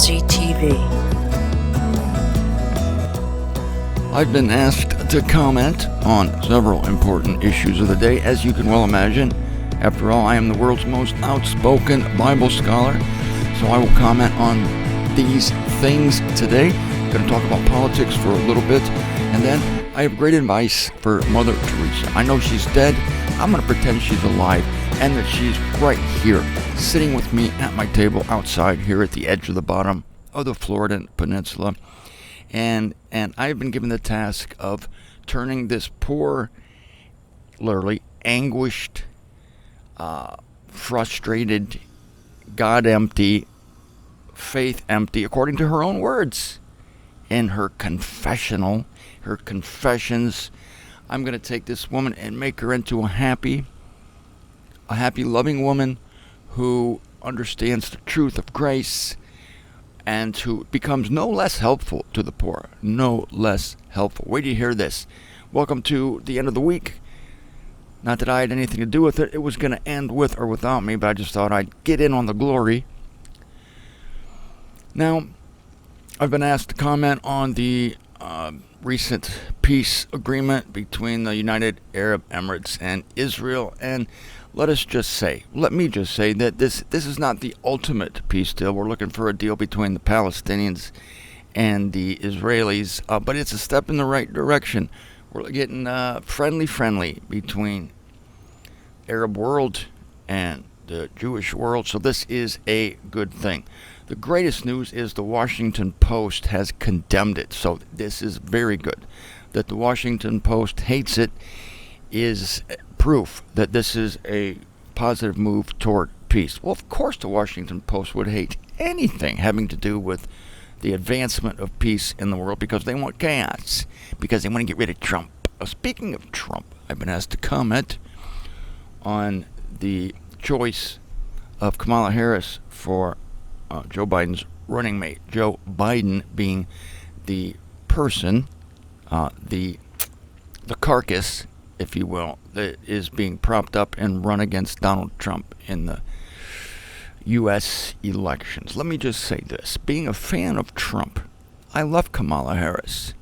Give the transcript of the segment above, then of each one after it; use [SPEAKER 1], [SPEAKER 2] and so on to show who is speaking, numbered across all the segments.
[SPEAKER 1] MZTV.
[SPEAKER 2] I've been asked to comment on several important issues of the day, as you can well imagine. After all, I am the world's most outspoken Bible scholar, so I will comment on these things today. I'm going to talk about politics for a little bit, and then I have great advice for Mother Teresa. I know she's dead. I'm going to pretend she's alive and that she's right here, sitting with me at my table outside here at the edge of the bottom of the Florida Peninsula. And I've been given the task of turning this poor, literally anguished, frustrated, God-empty, faith-empty, according to her own words, in her confessional, her confessions. I'm going to take this woman and make her into a happy, loving woman who understands the truth of grace and who becomes no less helpful to the poor. No less helpful. Wait till you hear this. Welcome to the end of the week. Not that I had anything to do with it. It was going to end with or without me, but I just thought I'd get in on the glory. Now, I've been asked to comment on the recent peace agreement between the United Arab Emirates and Israel, and let me just say that this is not the ultimate peace deal. We're looking for a deal between the Palestinians and the Israelis, but it's a step in the right direction. We're getting friendly between Arab world and the Jewish world, so this is a good thing. The greatest news is the Washington Post has condemned it, so this is very good. That the Washington Post hates it is proof that this is a positive move toward peace. Well, of course the Washington Post would hate anything having to do with the advancement of peace in the world because they want chaos, because they want to get rid of Trump. Speaking of Trump, I've been asked to comment on the choice of Kamala Harris for Joe Biden's running mate. Joe Biden being the person, the carcass, if you will, that is being propped up and run against Donald Trump in the U.S. elections. Let me just say this. Being a fan of Trump, I love Kamala Harris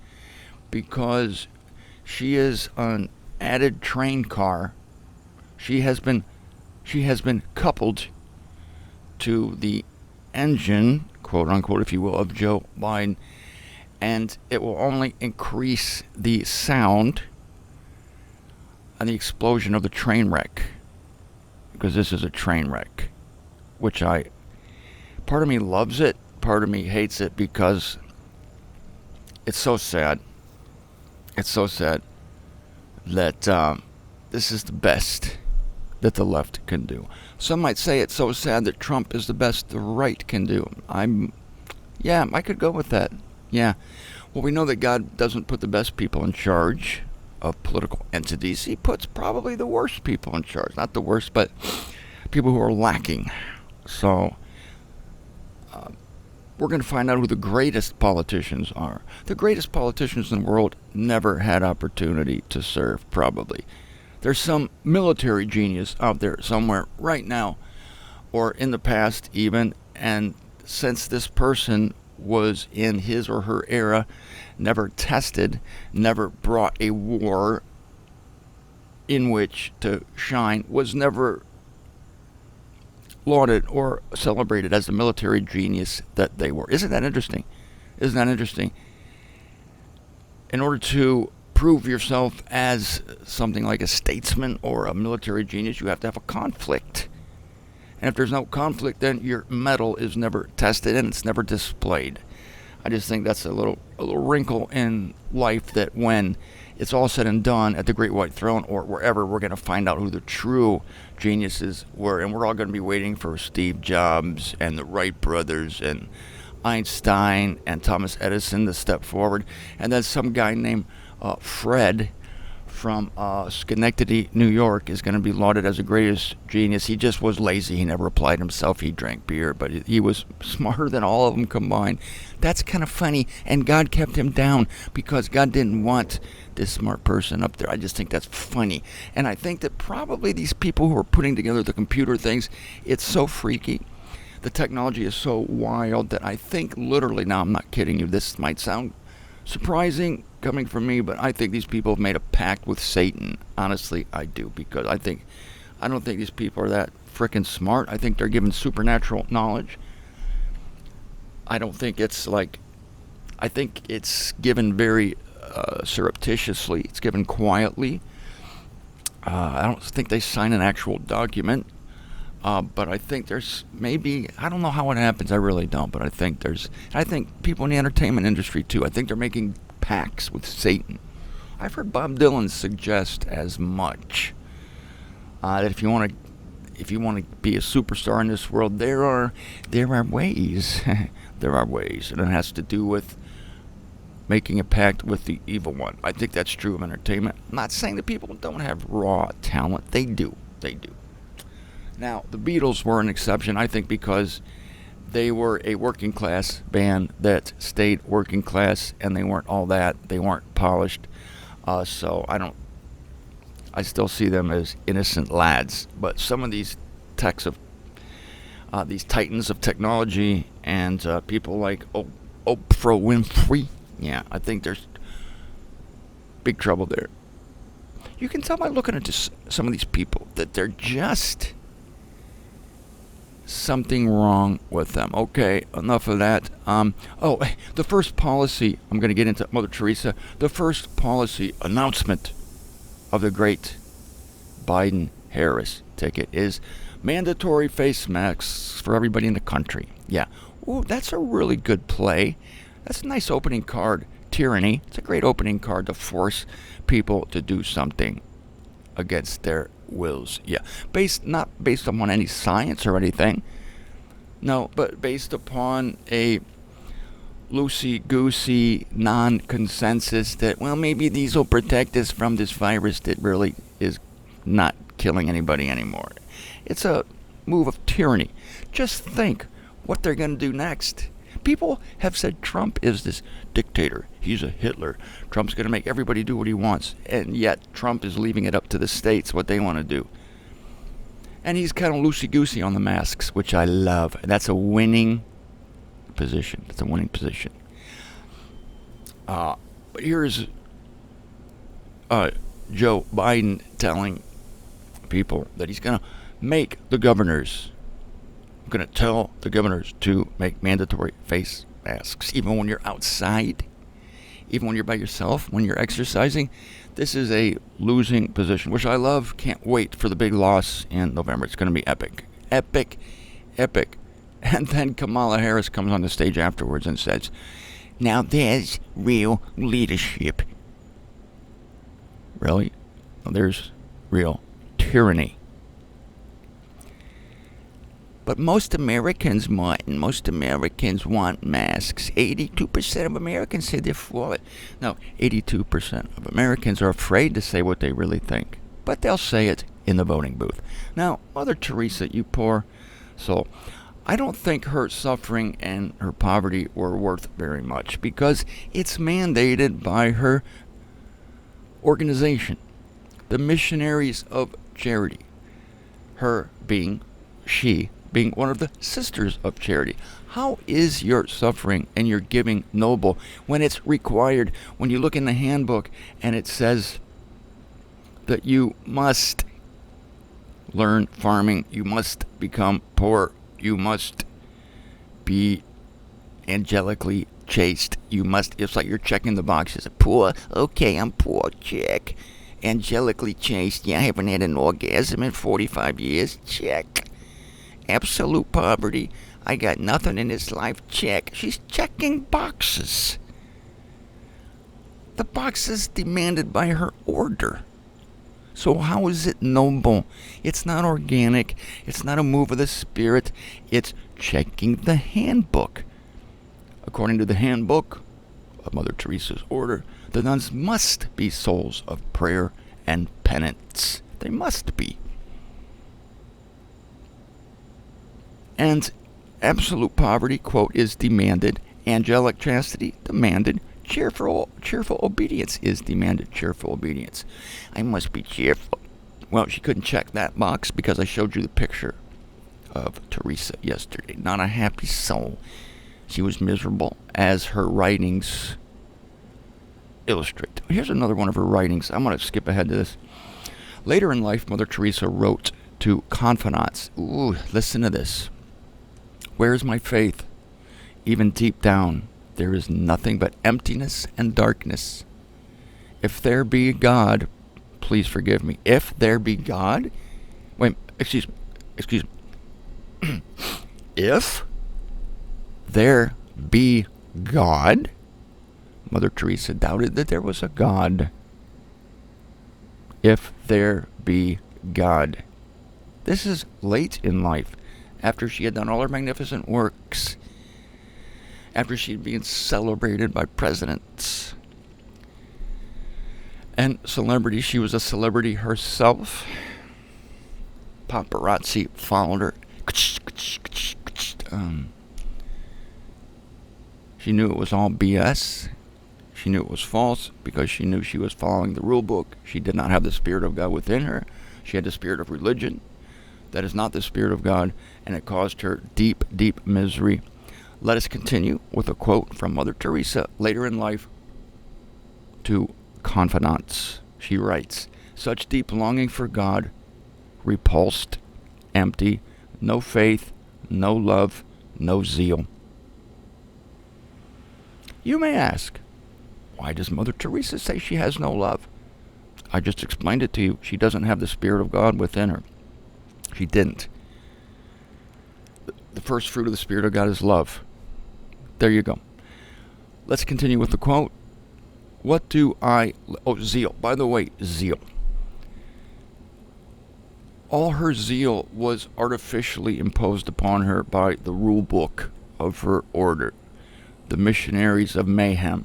[SPEAKER 2] because she is an added train car. She has been coupled to the engine, quote unquote, if you will, of Joe Biden, and it will only increase the sound and the explosion of the train wreck, because this is a train wreck, which part of me loves it, part of me hates it, because it's so sad. It's so sad that this is the best that the left can do. Some might say it's so sad that Trump is the best the right can do. I could go with that. Yeah. Well, we know that God doesn't put the best people in charge of political entities. He puts probably the worst people in charge. Not the worst, but people who are lacking. So, we're going to find out who the greatest politicians are. The greatest politicians in the world never had opportunity to serve, probably. There's some military genius out there somewhere right now, or in the past even, and since this person was in his or her era, never tested, never brought a war in which to shine, was never lauded or celebrated as the military genius that they were. Isn't that interesting? Isn't that interesting? In order to prove yourself as something like a statesman or a military genius, you have to have a conflict. And if there's no conflict, then your mettle is never tested and it's never displayed. I just think that's a little wrinkle in life, that when it's all said and done at the Great White Throne or wherever, we're going to find out who the true geniuses were. And we're all going to be waiting for Steve Jobs and the Wright brothers and Einstein and Thomas Edison to step forward. And then some guy named Fred from Schenectady, New York, is going to be lauded as the greatest genius. He just was lazy. He never applied himself. He drank beer, but he was smarter than all of them combined. That's kind of funny, and God kept him down because God didn't want this smart person up there. I just think that's funny. And I think that probably these people who are putting together the computer things, it's so freaky The technology is so wild that I think literally, now I'm not kidding you, this might sound surprising coming from me, but I think these people have made a pact with Satan. Honestly, I do, because I don't think these people are that freaking smart. I think they're given supernatural knowledge. I don't think it's like, I think it's given very surreptitiously. It's given quietly. I don't think they sign an actual document. But I think there's maybe, I don't know how it happens, I really don't, but I think people in the entertainment industry too, I think they're making pacts with Satan. I've heard Bob Dylan suggest as much. That if you want to be a superstar in this world, there are ways. There are ways, and it has to do with making a pact with the evil one. I think that's true of entertainment. I'm not saying that people don't have raw talent. They do. Now, the Beatles were an exception, I think, because they were a working class band that stayed working class, and they weren't all that. They weren't polished. So I still see them as innocent lads. But some of these these titans of technology and people like Oprah Winfrey, yeah, I think there's big trouble there. You can tell by looking at some of these people that they're just something wrong with them. Okay, enough of that. The first policy, I'm going to get into Mother Teresa. The first policy announcement of the great Biden-Harris ticket is mandatory face masks for everybody in the country. Yeah. Ooh, that's a really good play. That's a nice opening card. Tyranny. It's a great opening card to force people to do something against their wills. Yeah. Not based upon any science or anything. No, but based upon a loosey-goosey non-consensus that, well, maybe these will protect us from this virus that really is not killing anybody anymore. It's a move of tyranny. Just think what they're going to do next. People have said Trump is this dictator. He's a Hitler. Trump's going to make everybody do what he wants. And yet Trump is leaving it up to the states what they want to do. And he's kind of loosey-goosey on the masks, which I love. That's a winning position. It's a winning position. But here's Joe Biden telling people that he's going to make the governors, I'm going to tell the governors to make mandatory face masks, even when you're outside, even when you're by yourself, when you're exercising. This is a losing position, which I love. Can't wait for the big loss in November. It's going to be epic. Epic. Epic. And then Kamala Harris comes on the stage afterwards and says, now there's real leadership. Really? Well, there's real tyranny. But most Americans, Martin, most Americans want masks. 82% of Americans say they're for it. No, 82% of Americans are afraid to say what they really think. But they'll say it in the voting booth. Now, Mother Teresa, you poor soul, I don't think her suffering and her poverty were worth very much because it's mandated by her organization, the Missionaries of Charity. She being one of the Sisters of Charity. How is your suffering and your giving noble when it's required, when you look in the handbook and it says that you must learn farming, you must become poor, you must be angelically chaste, you must, it's like you're checking the boxes. Poor, okay, I'm poor, check. Angelically chaste, yeah, I haven't had an orgasm in 45 years, check. Absolute poverty, I got nothing in this life, check. She's checking boxes. The boxes demanded by her order. So how is it noble? It's not organic. It's not a move of the spirit. It's checking the handbook. According to the handbook of Mother Teresa's order, the nuns must be souls of prayer and penance. They must be. And absolute poverty, quote, is demanded. Angelic chastity, demanded. Cheerful obedience is demanded. Cheerful obedience. I must be cheerful. Well, she couldn't check that box because I showed you the picture of Teresa yesterday. Not a happy soul. She was miserable, as her writings illustrate. Here's another one of her writings. I'm going to skip ahead to this. Later in life, Mother Teresa wrote to confidants. Ooh, listen to this. Where is my faith? Even deep down, there is nothing but emptiness and darkness. If there be God, please forgive me. If there be God? Wait, excuse me. If there be God? Mother Teresa doubted that there was a God. If there be God. This is late in life, after she had done all her magnificent works, after she'd been celebrated by presidents and celebrities. She was a celebrity herself. Paparazzi followed her. She knew it was all BS. She knew it was false because she knew she was following the rule book. She did not have the Spirit of God within her. She had the spirit of religion. That is not the Spirit of God, and it caused her deep, deep misery. Let us continue with a quote from Mother Teresa later in life to confidants. She writes, "Such deep longing for God, repulsed, empty, no faith, no love, no zeal." You may ask, why does Mother Teresa say she has no love? I just explained it to you. She doesn't have the Spirit of God within her. She didn't. The first fruit of the Spirit of God is love. There you go. Let's continue with the quote. Zeal. By the way, zeal. All her zeal was artificially imposed upon her by the rule book of her order. The Missionaries of Mayhem.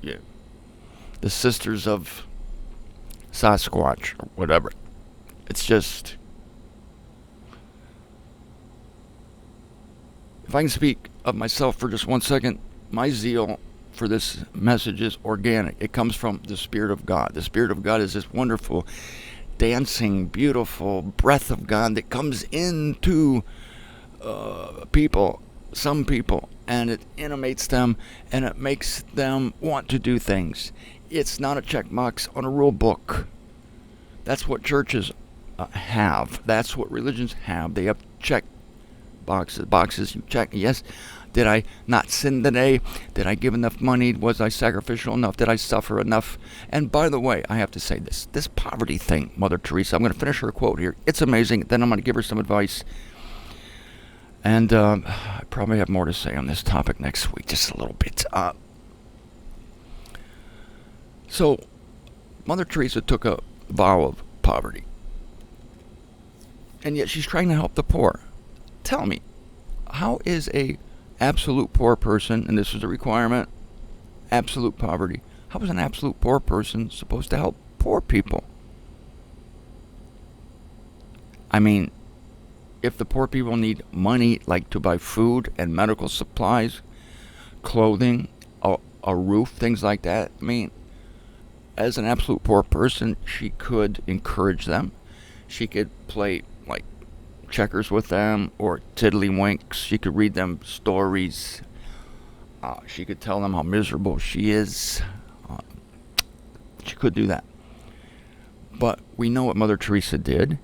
[SPEAKER 2] Yeah. The Sisters of Sasquatch, or whatever. It's just... If I can speak of myself for just 1 second, my zeal for this message is organic. It comes from the Spirit of God. The Spirit of God is this wonderful, dancing, beautiful breath of God that comes into people, some people, and it animates them, and it makes them want to do things. It's not a checkbox on a rule book. That's what churches have. That's what religions have. They have check boxes you check. Yes, did I not sin today? Did I give enough money? Was I sacrificial enough? Did I suffer enough? And by the way, I have to say this poverty thing, Mother Teresa, I'm going to finish her quote here. It's amazing. Then I'm going to give her some advice. And I probably have more to say on this topic next week, just a little bit. So, Mother Teresa took a vow of poverty. And yet she's trying to help the poor. Tell me, how is a absolute poor person, and this is a requirement, absolute poverty, how is an absolute poor person supposed to help poor people? I mean, if the poor people need money, like to buy food and medical supplies, clothing, a roof, things like that, I mean, as an absolute poor person, she could encourage them. She could play, like, checkers with them, or tiddlywinks. She could read them stories. She could tell them how miserable she is. She could do that. But we know what Mother Teresa did.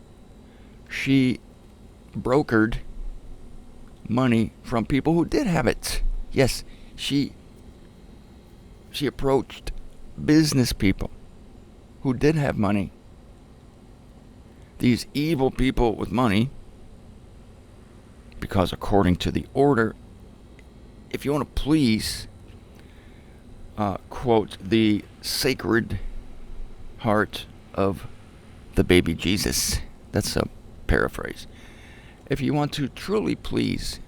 [SPEAKER 2] She brokered money from people who did have it. Yes, she approached business people who did have money. These evil people with money, because according to the order, if you want to please quote the Sacred Heart of the baby Jesus, that's a paraphrase. If you want to truly please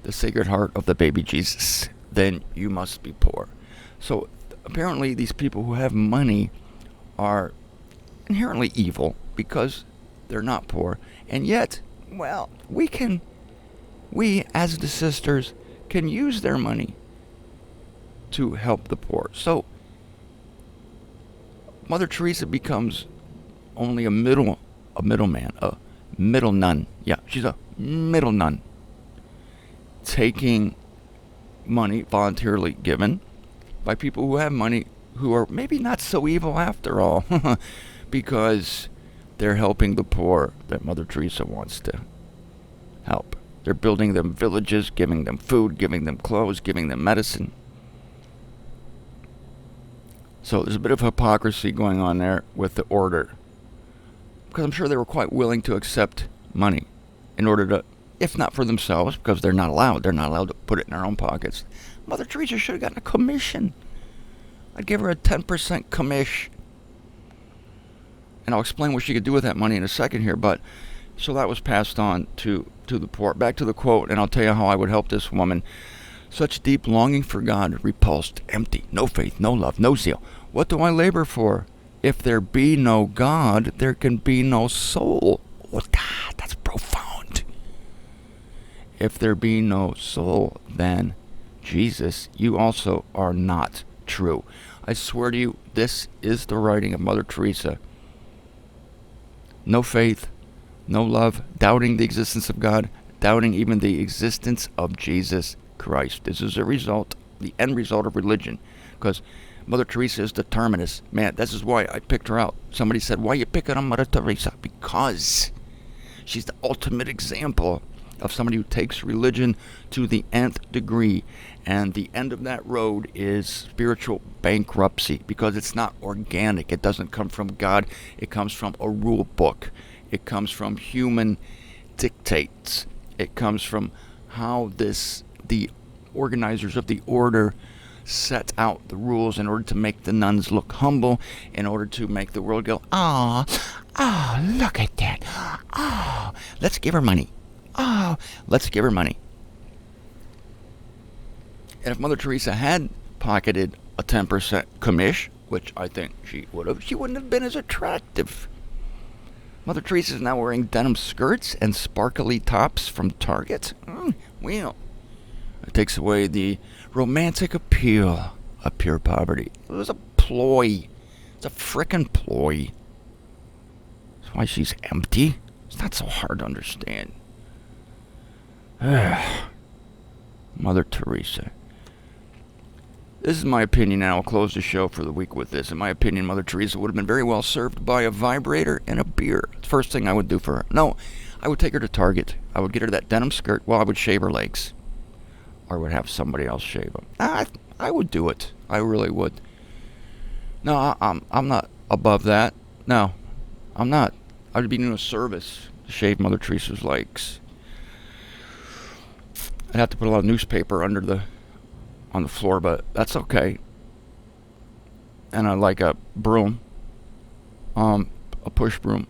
[SPEAKER 2] the Sacred Heart of the baby Jesus, then you must be poor. So apparently these people who have money are inherently evil because they're not poor. And yet, well, we as the sisters can use their money to help the poor. So Mother Teresa becomes only a middleman, Middle nun. Yeah, she's a middle nun. Taking money voluntarily given by people who have money who are maybe not so evil after all because they're helping the poor that Mother Teresa wants to help. They're building them villages, giving them food, giving them clothes, giving them medicine. So there's a bit of hypocrisy going on there with the order. Because I'm sure they were quite willing to accept money in order to, if not for themselves, because they're not allowed to put it in their own pockets. Mother Teresa should have gotten a commission. I'd give her a 10% commish. And I'll explain what she could do with that money in a second here. But so that was passed on to the poor. Back to the quote, and I'll tell you how I would help this woman. Such deep longing for God, repulsed, empty, no faith, no love, no zeal. What do I labor for? If there be no God, there can be no soul. Oh, that's profound. If there be no soul, then Jesus, you also are not true. I swear to you, this is the writing of Mother Teresa. No faith, no love, doubting the existence of God, doubting even the existence of Jesus Christ. This is the end result of religion. Because Mother Teresa is determinist. Man, this is why I picked her out. Somebody said, why you picking on Mother Teresa? Because she's the ultimate example of somebody who takes religion to the nth degree. And the end of that road is spiritual bankruptcy, because it's not organic. It doesn't come from God. It comes from a rule book. It comes from human dictates. It comes from how the organizers of the order set out the rules in order to make the nuns look humble, in order to make the world go, look at that. Oh, let's give her money. Oh, let's give her money. And if Mother Teresa had pocketed a 10% commish, which I think she would have, she wouldn't have been as attractive. Mother Teresa is now wearing denim skirts and sparkly tops from Target. Well, it takes away the romantic appeal of pure poverty. It was a ploy. It's a frickin' ploy. That's why she's empty. It's not so hard to understand. Mother Teresa. This is my opinion, and I'll close the show for the week with this. In my opinion, Mother Teresa would have been very well served by a vibrator and a beer. It's the first thing I would do for her. No, I would take her to Target. I would get her that denim skirt. Well, I would shave her legs. Or would have somebody else shave them. I would do it. I really would. No, I'm not above that. No, I'm not. I would be doing a service to shave Mother Teresa's legs. I'd have to put a lot of newspaper on the floor, but that's okay. And I like a broom, a push broom.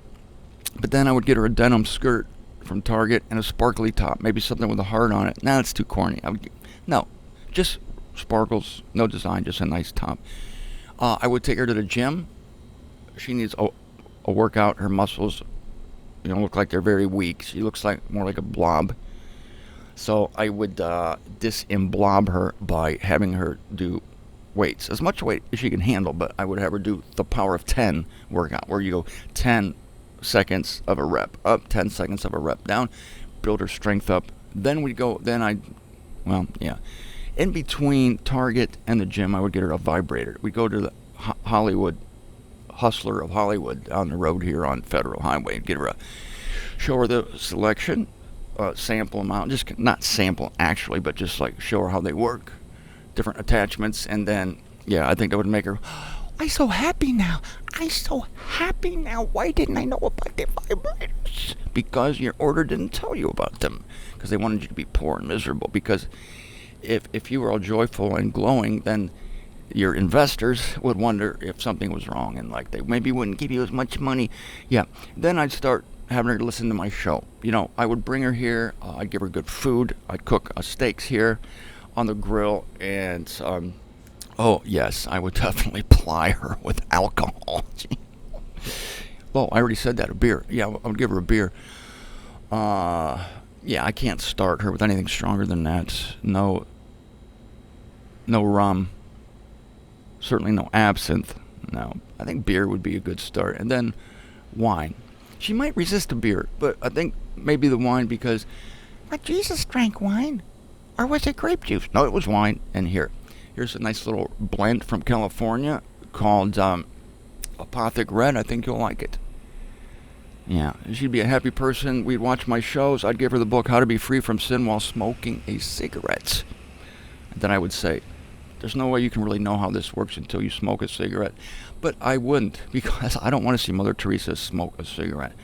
[SPEAKER 2] But then I would get her a denim skirt from Target and a sparkly top, maybe something with a heart on it. Nah, it's too corny. No, just sparkles, no design, just a nice top. I would take her to the gym. She needs a workout. Her muscles, look like they're very weak. She looks more like a blob. So I would disemblob her by having her do weights, as much weight as she can handle, but I would have her do the power of 10 workout, where you go 10 seconds of a rep up, 10 seconds of a rep down, build her strength up. Then in between Target and the gym, I would get her a vibrator. We'd go to the Hollywood, Hustler of Hollywood down the road here on Federal Highway, and show her the selection, sample them out, just not sample actually, but just like show her how they work, different attachments, and then I think that would make her, I'm so happy now. Why didn't I know about the vibrators? Because your order didn't tell you about them, because they wanted you to be poor and miserable. Because if you were all joyful and glowing, then your investors would wonder if something was wrong, and they maybe wouldn't give you as much money. Then I'd start having her listen to my show. I would bring her here. I'd give her good food. I'd cook steaks here on the grill, and oh yes, I would definitely ply her with alcohol. Well, I already said that, a beer. I would give her a beer. I can't start her with anything stronger than that. No rum. Certainly no absinthe. No, I think beer would be a good start, and then wine. She might resist a beer, but I think maybe the wine because, but Jesus drank wine. Or was it grape juice? No, it was wine. And here's a nice little blend from California called Apothic Red. I think you'll like it. Yeah, she'd be a happy person. We'd watch my shows. I'd give her the book, How to Be Free from Sin While Smoking a Cigarette. And then I would say, there's no way you can really know how this works until you smoke a cigarette. But I wouldn't, because I don't want to see Mother Teresa smoke a cigarette.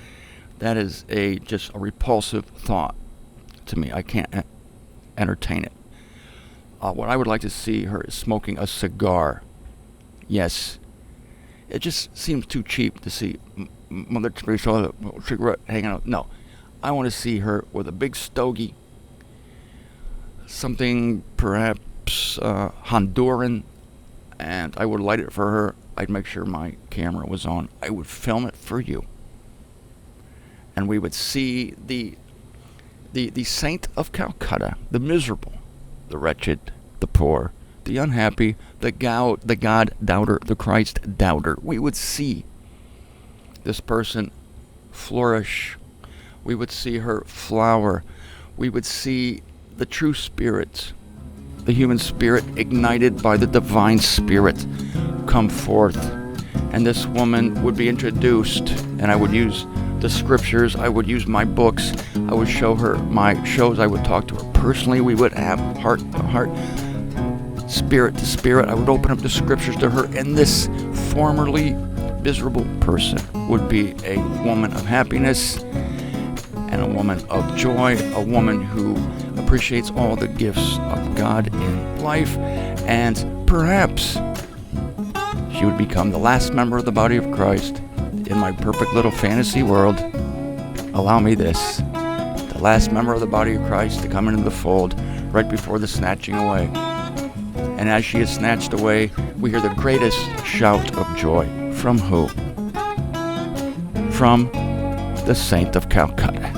[SPEAKER 2] That is just a repulsive thought to me. I can't entertain it. What I would like to see her is smoking a cigar. Yes. It just seems too cheap to see Mother Teresa with a cigarette hanging out. No. I want to see her with a big stogie. Something perhaps Honduran. And I would light it for her. I'd make sure my camera was on. I would film it for you. And we would see the saint of Calcutta, the miserable, the wretched, the poor, the unhappy, the God doubter, the Christ doubter. We would see this person flourish. We would see her flower. We would see the true spirit, the human spirit ignited by the divine spirit, come forth. And this woman would be introduced, and I would use the scriptures, I would use my books, I would show her my shows, I would talk to her personally, we would have heart to heart, spirit to spirit. I would open up the scriptures to her, and this formerly miserable person would be a woman of happiness and a woman of joy, a woman who appreciates all the gifts of God in life, and perhaps she would become the last member of the body of Christ in my perfect little fantasy world. Allow me this, the last member of the body of Christ to come into the fold right before the snatching away. And as she is snatched away, we hear the greatest shout of joy. From who? From the Saint of Calcutta.